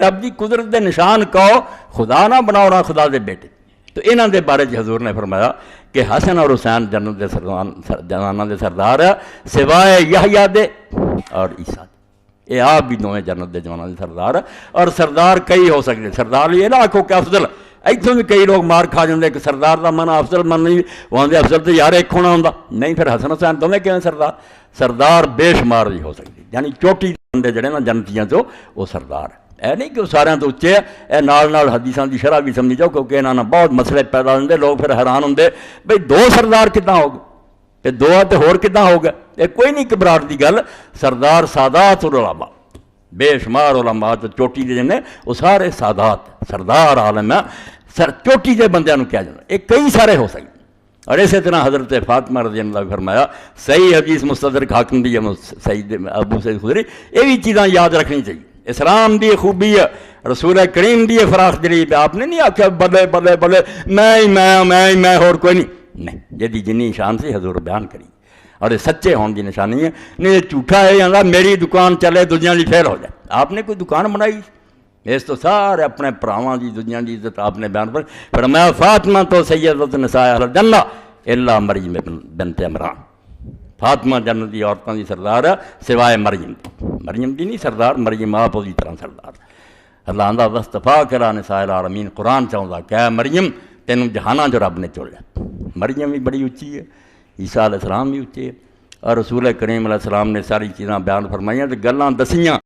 رب دی قدرت دے نشان کہو، خدا نہ بناؤ نہ خدا دے بیٹے۔ تو انہاں دے بارے حضور نے فرمایا کہ حسن اور حسین جنت دے جناناں دے سردار ہے، سوائے یحییٰ دے اور عیسیٰ دے۔ یہ آپ بھی دوویں جنت دے جناناں دے سردار ہے، اور سردار کئی ہو سکتے، سردار یہ نہ آکھو کہ افضل، ایتھوں بھی کئی لوگ مار کھا جاندے کہ سردار دا من افضل من نہیں، وہاں دے افضل تو یار ایک ہونا ہوندا نہیں، پھر حسن حسین دوویں کیویں سردار؟ سردار بے شمار بھی ہو سکتے، یعنی چوٹی بندے جڑے نا جنتیاں چو وہ سردار ہے۔ اے نہیں کہ وہ سارے تو اچے ہے، اے نال حدیثاں دی شرح بھی سمجھی جاؤ، کیونکہ انہاں نال بہت مسئلے پیدا ہوندے، لوگ پھر حیران ہوندے بھئی دو سردار کتنا ہو گئے، تے دو تے ہور کتنا ہو گئے؟ یہ کوئی نہیں گھبراہٹ دی گل، سردار سادات العلماء، بے شمار علماء تو چوٹی دے جنے وہ سارے سادات سردار عالم ہے، چوٹی دے بندیاں نوں کیا جانا، یہ کئی سارے ہو سکتے۔ اور اسی طرح حضرت فاطمہ رضی اللہ عنہ فرمایا، صحیح حدیث مستدرک حاکم دی سید ابو سعید خدری، یہ بھی چیزاں یاد رکھنی چاہیے۔ اسلام دی خوبی ہے، رسول کریم دی فراخ دلی پہ آپ نے نہیں آکھیا بلے بلے بلے میں اور کوئی نہیں، جدی جنی شان سے حضور بیان کری، اور یہ سچے ہون دی نشانی ہے، نہیں یہ جھوٹا ہے یا میری دکان چلے دنیا دی فیل ہو جائے۔ آپ نے کوئی دکان بنائی اس تو سارے اپنے پراواں دی دنیا دی عزت آپ نے بیان پر فرمایا، فاطمہ تو سیدۃ نساء اہل الجنہ الا مریم بنت عمران، فاطمہ جنت دی عورتوں دی سردار ہے سوائے مریم دی، مریم دی نہیں سردار، مریم آپ دی طرح سردار۔ اللہ آندا وصطفیٰ علی نساء العالمین، قرآن چاہتا کہ اے مریم تینوں جہاناں جو رب نے چولیا۔ مریم بھی بڑی اچھی ہے، عیسیٰ علیہ السلام بھی اچھے ہے، اور رسول کریم علیہ السلام نے ساری چیزاں بیان فرمائیاں تے گلاں دسیاں۔